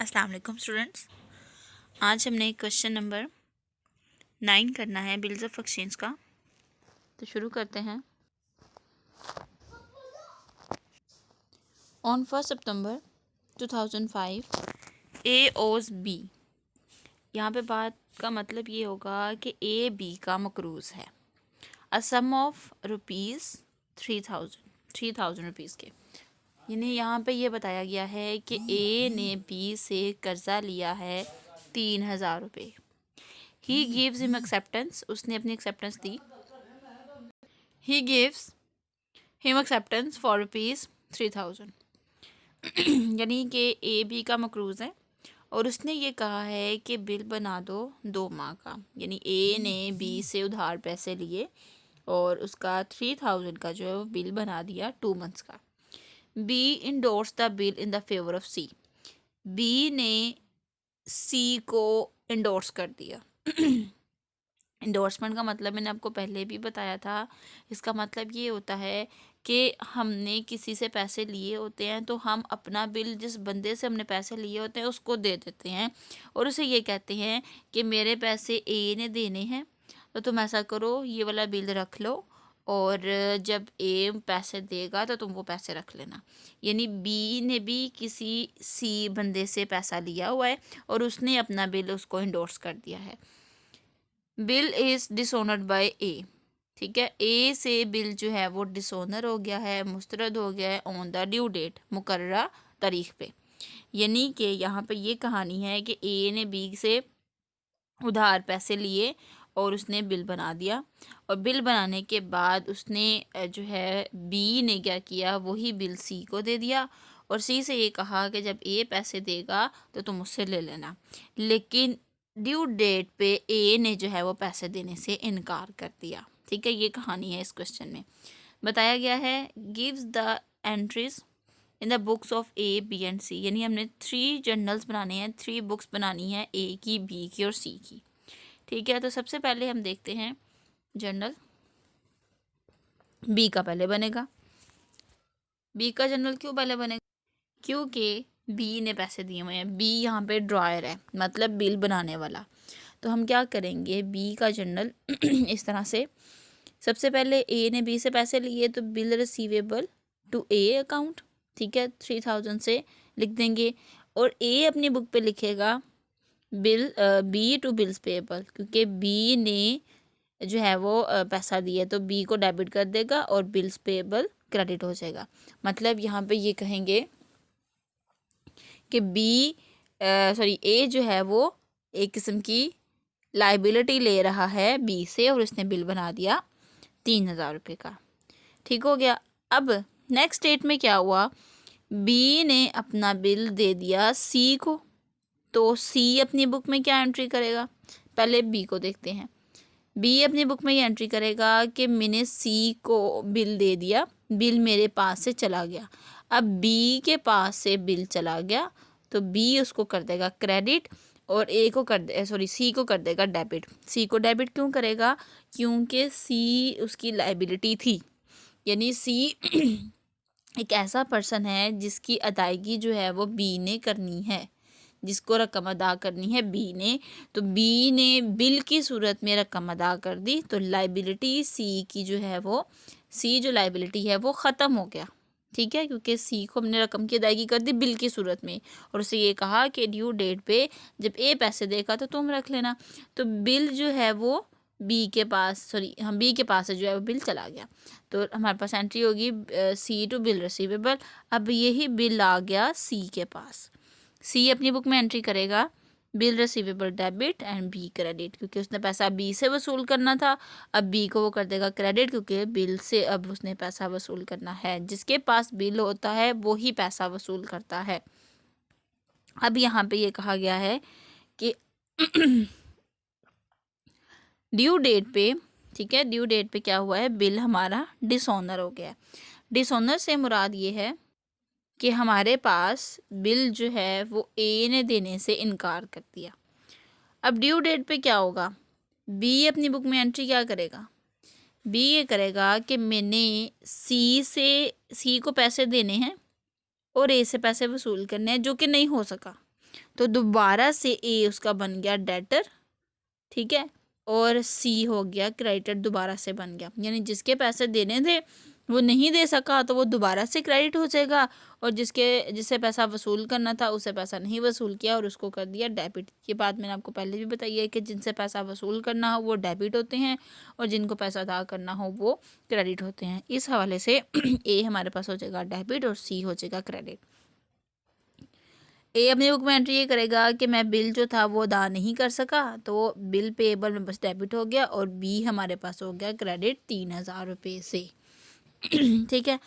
अस्सलाम वालेकुम स्टूडेंट्स। आज हमने क्वेश्चन नंबर 9 करना है बिल्स ऑफ एक्सचेंज का। तो शुरू करते हैं। ऑन 1 सितंबर 2005 ए ओज बी। यहाँ पे बात का मतलब ये होगा कि ए बी का मकरूज़ है। अ सम ऑफ रुपीज़ 3000 रुपीज़ के, यानी यहाँ पे ये बताया गया है कि ए ने बी से कर्ज़ा लिया है 3000 रुपये। ही गिव्स हिम एक्सेप्टेंस, उसने अपनी acceptance the. He gives him acceptance for ₹3000, यानी कि ए बी का मकरूज़ है और उसने ये कहा है कि बिल बना दो 2 माह का। यानी ए ने बी से उधार पैसे लिए और उसका 3000 का जो है वो बिल बना दिया 2 मंथ्स का। B endorse the bill in the favour of C. B ने सी को इंडोर्स कर दिया। इंडोर्समेंट का मतलब मैंने आपको पहले भी बताया था। इसका मतलब ये होता है कि हमने किसी से पैसे लिए होते हैं तो हम अपना बिल जिस बंदे से हमने पैसे लिए होते हैं उसको दे देते हैं और उसे ये कहते हैं कि मेरे पैसे ए ने देने हैं, तो तुम ऐसा करो, ये वाला बिल रख लो और जब ए पैसे देगा तो तुम वो पैसे रख लेना। यानी बी ने भी किसी सी बंदे से पैसा लिया हुआ है और उसने अपना बिल उसको इंडोर्स कर दिया है। बिल इज़ डिसऑनर्ड बाय ए। ठीक है, ए से बिल जो है वो डिसऑनर हो गया है, मुस्तरद हो गया है ऑन द ड्यू डेट, मुकर्ररा तारीख पे। यानी कि यहाँ पे ये कहानी है कि ए ने बी से उधार पैसे लिए और उसने बिल बना दिया और बिल बनाने के बाद उसने जो है बी ने क्या किया, वही बिल सी को दे दिया और सी से ये कहा कि जब ए पैसे देगा तो तुम उससे ले लेना। लेकिन ड्यू डेट पे ए ने जो है वो पैसे देने से इनकार कर दिया। ठीक है, ये कहानी है। इस क्वेश्चन में बताया गया है gives the entries in the books of A B and C. यानी हमने 3 जर्नल्स बनाने हैं, 3 बुक्स बनानी है, ए की, बी की और सी की। ठीक है, तो सबसे पहले हम देखते हैं जर्नल बी का पहले बनेगा। बी का जर्नल क्यों पहले बनेगा? क्योंकि बी ने पैसे दिए हुए हैं। बी यहाँ पे ड्रॉयर है, मतलब बिल बनाने वाला। तो हम क्या करेंगे, बी का जर्नल इस तरह से, सबसे पहले ए ने बी से पैसे लिए तो bill receivable to A account. ठीक है, 3000 से लिख देंगे और ए अपनी बुक पे लिखेगा bill B to bills payable, क्योंकि बी ने जो है वो पैसा दिया तो बी को डेबिट कर देगा और बिल्स पेएबल क्रेडिट हो जाएगा। मतलब यहाँ पे ये कहेंगे कि बी ए जो है वो एक किस्म की लाइबिलिटी ले रहा है बी से और उसने बिल बना दिया 3000 रुपये का। ठीक हो गया। अब नेक्स्ट डेट में क्या हुआ, बी ने अपना बिल दे दिया सी को, तो सी अपनी बुक में क्या एंट्री करेगा, पहले बी को देखते हैं। बी अपनी बुक में ये एंट्री करेगा कि मैंने सी को बिल दे दिया, बिल मेरे पास से चला गया। अब बी के पास से बिल चला गया तो बी उसको कर देगा क्रेडिट और सी को कर देगा डेबिट। सी को डेबिट क्यों करेगा, क्योंकि सी उसकी लाइबिलिटी थी। यानी सी एक ऐसा पर्सन है जिसकी अदायगी जो है वो बी ने करनी है, जिसको रकम अदा करनी है बी ने। तो बी ने बिल की सूरत में रकम अदा कर दी तो लाइबिलिटी सी की जो है वो, सी जो लाइबिलिटी है वो ख़त्म हो गया। ठीक है, क्योंकि सी को हमने रकम की अदायगी कर दी बिल की सूरत में और उसे ये कहा कि ड्यू डेट पे जब ए पैसे देगा तो तुम रख लेना। तो बिल जो है वो बी के पास बी के पास से जो है वो बिल चला गया तो हमारे पास एंट्री होगी सी टू बिल रिसीवेबल। अब यही बिल आ गया सी के पास, सी अपनी बुक में एंट्री करेगा bill receivable debit and B credit, क्योंकि उसने पैसा बी से वसूल करना था। अब बी को वो कर देगा क्रेडिट क्योंकि बिल से अब उसने पैसा वसूल करना है। जिसके पास बिल होता है वो ही पैसा वसूल करता है। अब यहाँ पे ये कहा गया है कि ड्यू डेट पे, ठीक है, ड्यू डेट पे क्या हुआ है, बिल हमारा डिसऑनर हो गया। डिसऑनर से मुराद ये है कि हमारे पास बिल जो है वो ए ने देने से इनकार कर दिया। अब ड्यू डेट पे क्या होगा, बी अपनी बुक में एंट्री क्या करेगा, बी ये करेगा कि मैंने सी को पैसे देने हैं और ए से पैसे वसूल करने हैं, जो कि नहीं हो सका। तो दोबारा से ए उसका बन गया डेटर, ठीक है, और सी हो गया क्रेडिटर, दोबारा से बन गया। यानी जिसके पैसे देने थे वो नहीं दे सका तो वो दोबारा से क्रेडिट हो जाएगा, और जिससे पैसा वसूल करना था उससे पैसा नहीं वसूल किया और उसको कर दिया डेबिट। ये बात मैंने आपको पहले भी बताई है कि जिनसे पैसा वसूल करना हो वो डेबिट होते हैं और जिनको पैसा अदा करना हो वो क्रेडिट होते हैं। इस हवाले से ए हमारे पास हो जाएगा डेबिट और सी हो जाएगा क्रेडिट। ए अपनी बुक में एंट्री ये करेगा कि मैं बिल जो था वो अदा नहीं कर सका, तो बिल पेएबल में बस डेबिट हो गया, और बी हमारे पास हो गया क्रेडिट 3000 रुपये से। ठीक है।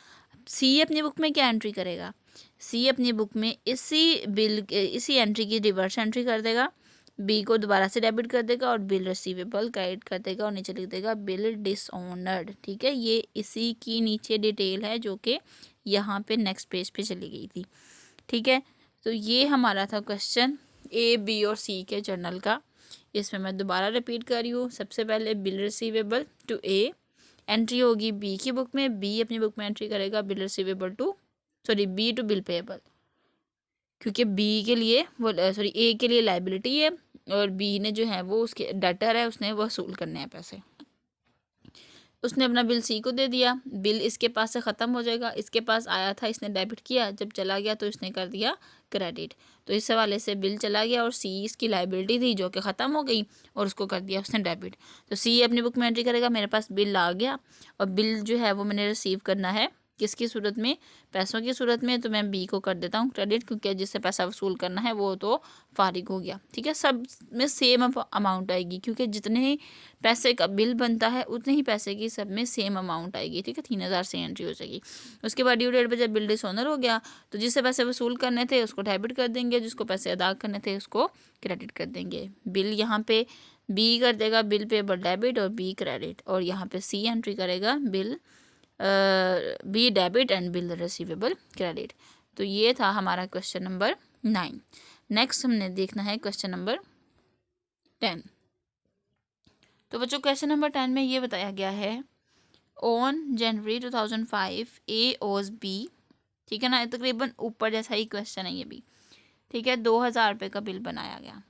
सी अपनी बुक में क्या एंट्री करेगा? सी अपनी बुक में इसी एंट्री की रिवर्स एंट्री कर देगा, बी को दोबारा से डेबिट कर देगा और बिल रिसीवेबल क्रेडिट कर देगा और नीचे लिख देगा बिल डिसऑनर्ड। ठीक है, ये इसी की नीचे डिटेल है जो कि यहाँ पे नेक्स्ट पेज पे चली गई थी। ठीक है, तो ये हमारा था क्वेश्चन ए, बी और सी के जर्नल का। इसमें मैं दोबारा रिपीट कर रही हूँ। सबसे पहले bill receivable to A entry होगी बी की बुक में, बी अपनी बुक में एंट्री करेगा bill receivable to B to bill payable, क्योंकि बी के लिए वो ए के लिए लाइबिलिटी है और बी ने जो है वो उसके डेटर है, उसने वसूल करने हैं पैसे। उसने अपना बिल सी को दे दिया, बिल इसके पास से ख़त्म हो जाएगा, इसके पास आया था इसने डेबिट किया, जब चला गया तो इसने कर दिया क्रेडिट। तो इस हवाले से बिल चला गया और सी इसकी लाइबिलिटी थी जो कि ख़त्म हो गई और उसको कर दिया उसने डेबिट। तो सी अपनी बुक में एंट्री करेगा मेरे पास बिल आ गया और बिल जो है वो मैंने रिसीव करना है किसकी सूरत में? पैसों की सूरत में। तो मैं बी को कर देता हूँ क्रेडिट, क्योंकि जिससे पैसा वसूल करना है वो तो फारिग हो गया। ठीक है, सब में सेम अमाउंट आएगी, क्योंकि जितने ही पैसे का बिल बनता है उतने ही पैसे की सब में सेम अमाउंट आएगी। ठीक है, 3000 से एंट्री हो जाएगी। उसके बाद ड्यू डेट पर जब बिल डिसऑनर हो गया तो जिससे पैसे वसूल करने थे उसको डेबिट कर देंगे, जिसको पैसे अदा करने थे उसको क्रेडिट कर देंगे। बिल यहाँ पे बी कर देगा बिल पेएबल डेबिट और बी क्रेडिट, और यहाँ पे सी एंट्री करेगा bill B debit and bill receivable credit. तो ये था हमारा क्वेश्चन नंबर 9। नेक्स्ट हमने देखना है क्वेश्चन नंबर 10। तो बच्चों क्वेश्चन नंबर 10 में ये बताया गया है ऑन जनवरी 2005 ए ओज बी, ठीक है ना, तकरीबन ऊपर जैसा ही क्वेश्चन है ये भी। ठीक है, 2000 रुपये का बिल बनाया गया।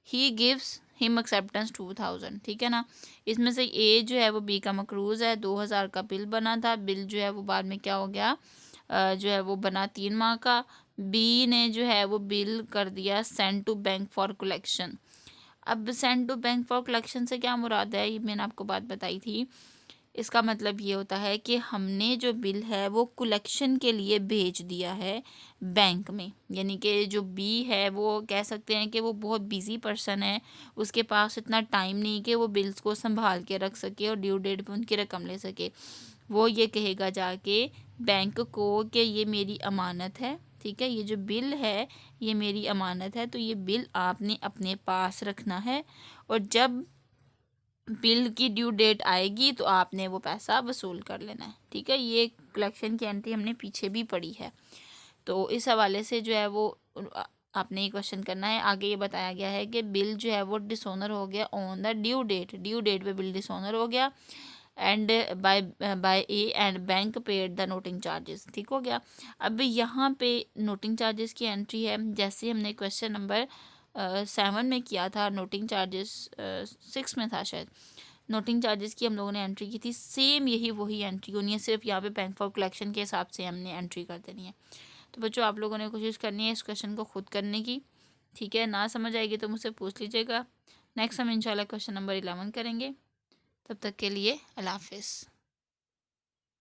ही गिव्स हिम एक्सेप्टेंस 2000, ठीक है ना। इसमें से ए जो है वो बी का मकरूज़ है, 2000 का बिल बना था, बिल जो है वो बाद में क्या हो गया, जो है वो बना 3 माह का। बी ने जो है वो बिल कर दिया send to bank for collection. अब send to bank for collection से क्या मुराद है, ये मैंने आपको बात बताई थी। इसका मतलब ये होता है कि हमने जो बिल है वो कलेक्शन के लिए भेज दिया है बैंक में। यानी कि जो बी है वो कह सकते हैं कि वो बहुत बिजी पर्सन है, उसके पास इतना टाइम नहीं कि वो बिल्स को संभाल के रख सके और ड्यू डेट पे उनकी रकम ले सके। वो ये कहेगा जाके बैंक को कि ये मेरी अमानत है, ठीक है, ये जो बिल है ये मेरी अमानत है, तो ये बिल आपने अपने पास रखना है और जब बिल की ड्यू डेट आएगी तो आपने वो पैसा वसूल कर लेना है। ठीक है, ये कलेक्शन की एंट्री हमने पीछे भी पढ़ी है। तो इस हवाले से जो है वो आपने ये क्वेश्चन करना है। आगे ये बताया गया है कि बिल जो है वो डिसऑनर हो गया ऑन द ड्यू डेट पे बिल डिसऑनर हो गया and by A and bank paid the noting charges. ठीक हो गया। अब यहाँ पे नोटिंग चार्जेस की एंट्री है, जैसे हमने क्वेश्चन नंबर 7 में किया था, नोटिंग चार्जेस 6 में था शायद, नोटिंग चार्जेस की हम लोगों ने एंट्री की थी, सेम यही वही एंट्री होनी है, सिर्फ यहाँ पे बैंक फॉर कलेक्शन के हिसाब से हमने एंट्री कर देनी है। तो बच्चों आप लोगों ने कोशिश करनी है इस क्वेश्चन को खुद करने की। ठीक है, ना समझ आएगी तो मुझसे पूछ लीजिएगा। नेक्स्ट हम इंशाल्लाह क्वेश्चन नंबर 11 करेंगे। तब तक के लिए अल्लाह हाफिज़।